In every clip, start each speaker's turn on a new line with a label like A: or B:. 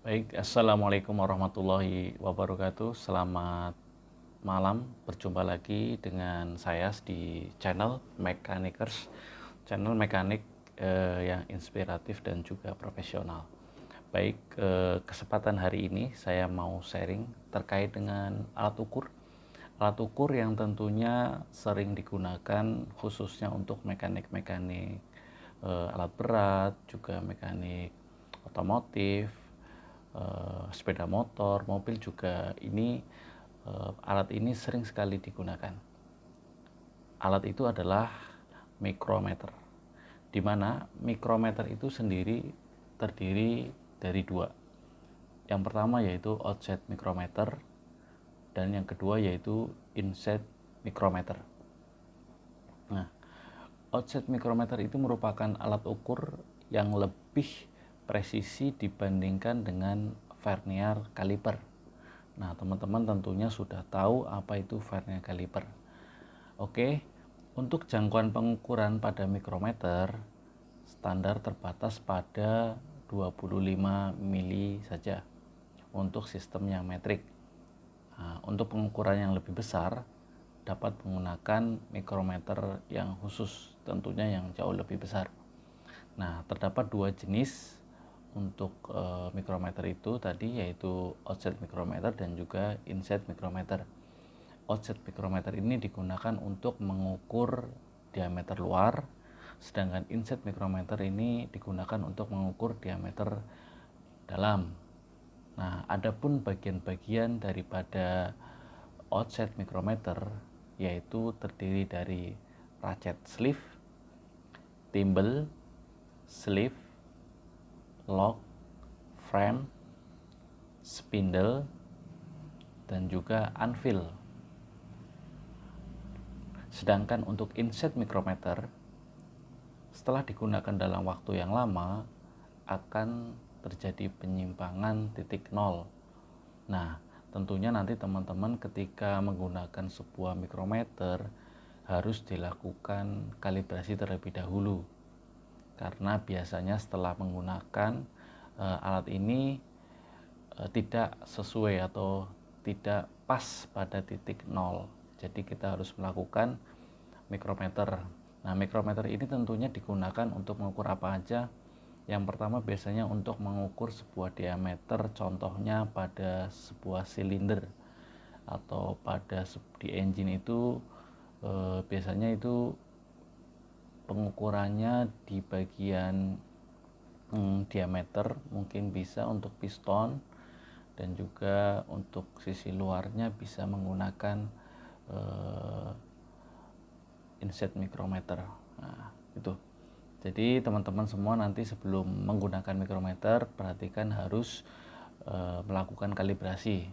A: Baik, Assalamualaikum warahmatullahi wabarakatuh. Selamat malam, berjumpa lagi dengan saya di channel Mechanikers, channel mekanik yang inspiratif dan juga profesional. Baik, kesempatan hari ini saya mau sharing terkait dengan alat ukur. Alat ukur yang tentunya sering digunakan khususnya untuk mekanik-mekanik alat berat, juga mekanik otomotif, sepeda motor, mobil juga ini alat ini sering sekali digunakan. Alat itu adalah mikrometer, di mana mikrometer itu sendiri terdiri dari dua. Yang pertama yaitu outset mikrometer dan yang kedua yaitu inset mikrometer. Nah, outset mikrometer itu merupakan alat ukur yang lebih presisi dibandingkan dengan vernier kaliper. Nah, teman-teman tentunya sudah tahu apa itu vernier kaliper. Oke, untuk jangkauan pengukuran pada mikrometer, standar terbatas pada 25 mili saja untuk sistem yang metrik. Nah, untuk pengukuran yang lebih besar, dapat menggunakan mikrometer yang khusus, tentunya yang jauh lebih besar. Nah, terdapat dua jenis untuk mikrometer itu tadi, yaitu outset mikrometer dan juga inset mikrometer. Outset mikrometer ini digunakan untuk mengukur diameter luar, sedangkan inset mikrometer ini digunakan untuk mengukur diameter dalam. Nah, adapun bagian-bagian daripada outset mikrometer yaitu terdiri dari ratchet sleeve, thimble, sleeve, lock, frame, spindle, dan juga anvil. Sedangkan untuk inset mikrometer, setelah digunakan dalam waktu yang lama, akan terjadi penyimpangan titik nol. Nah, tentunya nanti teman-teman ketika menggunakan sebuah mikrometer harus dilakukan kalibrasi terlebih dahulu. Karena biasanya setelah menggunakan alat ini tidak sesuai atau tidak pas pada titik nol. Jadi kita harus melakukan mikrometer. Nah, mikrometer ini tentunya digunakan untuk mengukur apa aja. Yang pertama biasanya untuk mengukur sebuah diameter, contohnya pada sebuah silinder atau pada di engine itu biasanya itu pengukurannya di bagian diameter, mungkin bisa untuk piston dan juga untuk sisi luarnya bisa menggunakan inset mikrometer. Nah, itu. Jadi teman-teman semua nanti sebelum menggunakan mikrometer perhatikan harus melakukan kalibrasi.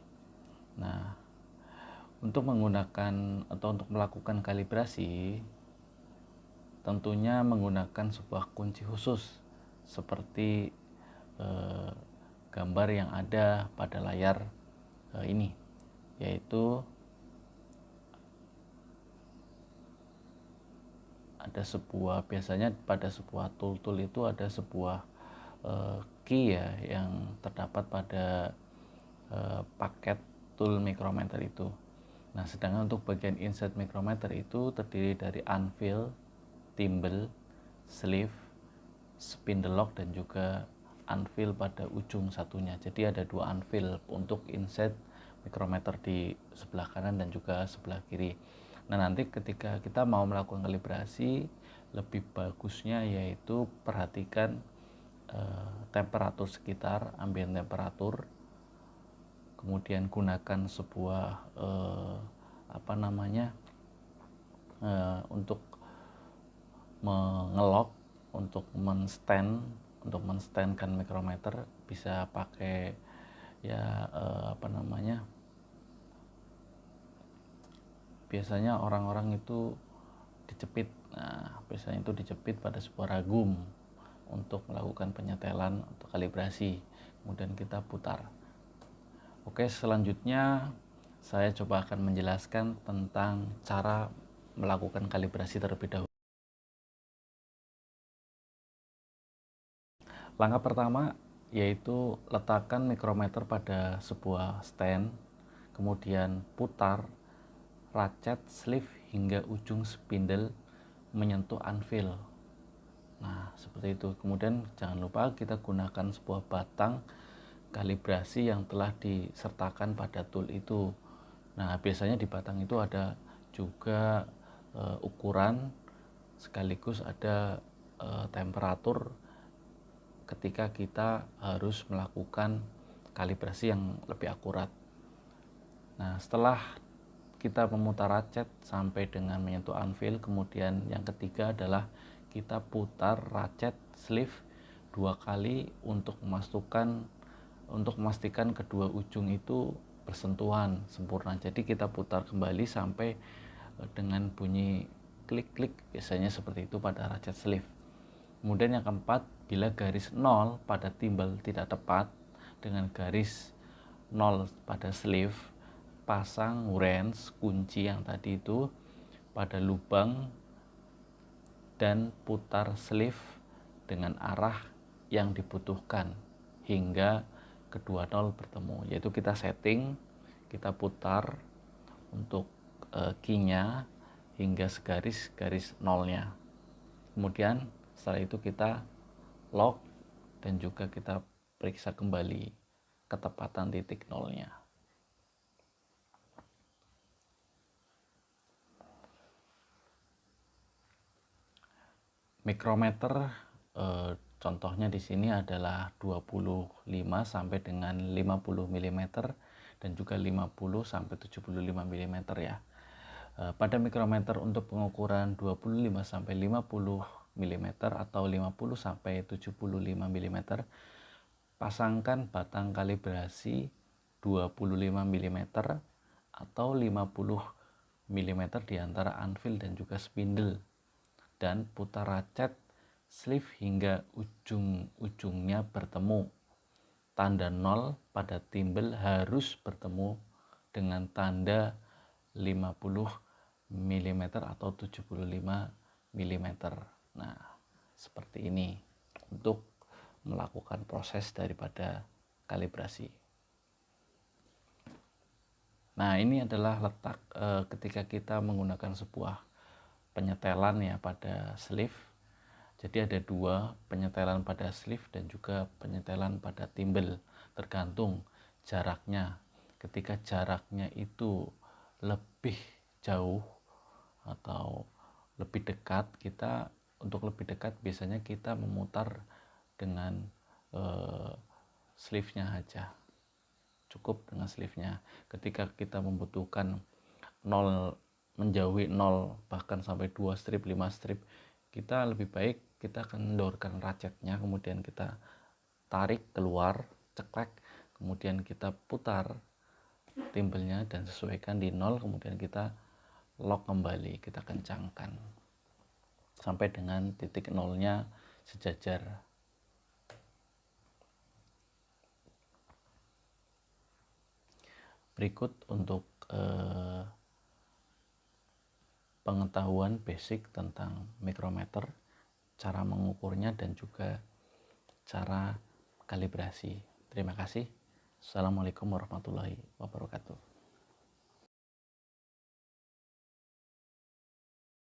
A: Nah, untuk menggunakan atau untuk melakukan kalibrasi tentunya menggunakan sebuah kunci khusus seperti gambar yang ada pada layar ini, yaitu ada sebuah, biasanya pada sebuah tool itu ada sebuah key ya yang terdapat pada paket tool mikrometer itu. Nah, sedangkan untuk bagian inset mikrometer itu terdiri dari anvil, thimble, sleeve, spindle lock, dan juga anvil pada ujung satunya. Jadi ada dua anvil untuk inset mikrometer di sebelah kanan dan juga sebelah kiri. Nah, nanti ketika kita mau melakukan kalibrasi, lebih bagusnya yaitu perhatikan temperatur sekitar, ambient temperatur, kemudian gunakan sebuah untuk mengelok, untuk menstandkan mikrometer, bisa pakai ya biasanya orang-orang itu dijepit. Nah, biasanya itu dijepit pada sebuah ragum untuk melakukan penyetelan atau kalibrasi, kemudian kita putar. Oke, selanjutnya saya coba akan menjelaskan tentang cara melakukan kalibrasi terlebih dahulu. Langkah pertama yaitu letakkan mikrometer pada sebuah stand, kemudian putar ratchet sleeve hingga ujung spindle menyentuh anvil. Nah, seperti itu. Kemudian jangan lupa kita gunakan sebuah batang kalibrasi yang telah disertakan pada tool itu. Nah, biasanya di batang itu ada juga ukuran sekaligus ada temperatur ketika kita harus melakukan kalibrasi yang lebih akurat. Nah, setelah kita memutar ratchet sampai dengan menyentuh anvil, kemudian yang ketiga adalah kita putar ratchet sleeve 2 kali untuk memastikan kedua ujung itu bersentuhan sempurna. Jadi kita putar kembali sampai dengan bunyi klik-klik, biasanya seperti itu pada ratchet sleeve. Kemudian yang keempat, bila garis 0 pada timbal tidak tepat dengan garis 0 pada sleeve, pasang wrench kunci yang tadi itu pada lubang dan putar sleeve dengan arah yang dibutuhkan hingga kedua 0 bertemu, yaitu kita setting, kita putar untuk key-nya hingga segaris garis 0-nya. Kemudian setelah itu kita lock dan juga kita periksa kembali ketepatan titik 0-nya. Mikrometer contohnya di sini adalah 25 sampai dengan 50 mm dan juga 50 sampai 75 mm ya. Pada mikrometer untuk pengukuran 25 sampai 50 mm atau 50 sampai 75 mm, pasangkan batang kalibrasi 25 mm atau 50 mm di antara anvil dan juga spindle, dan putar ratchet sleeve hingga ujung-ujungnya bertemu. Tanda 0 pada timbel harus bertemu dengan tanda 50 mm atau 75 mm. Nah, seperti ini untuk melakukan proses daripada kalibrasi. Nah, ini adalah letak ketika kita menggunakan sebuah penyetelan ya pada sleeve. Jadi ada dua, penyetelan pada sleeve dan juga penyetelan pada timbel, tergantung jaraknya. Ketika jaraknya itu lebih jauh atau lebih dekat, untuk lebih dekat biasanya kita memutar dengan sleeve-nya aja, cukup dengan sleeve-nya. Ketika kita membutuhkan 0, menjauhi 0 bahkan sampai 2 strip, 5 strip, kita lebih baik kita akan mendorkan ratchetnya, kemudian kita tarik keluar, ceklek, kemudian kita putar timbelnya dan sesuaikan di 0, kemudian kita lock kembali, kita kencangkan sampai dengan titik 0-nya sejajar. Berikut untuk pengetahuan basic tentang mikrometer, cara mengukurnya dan juga cara kalibrasi. Terima kasih. Assalamualaikum warahmatullahi wabarakatuh.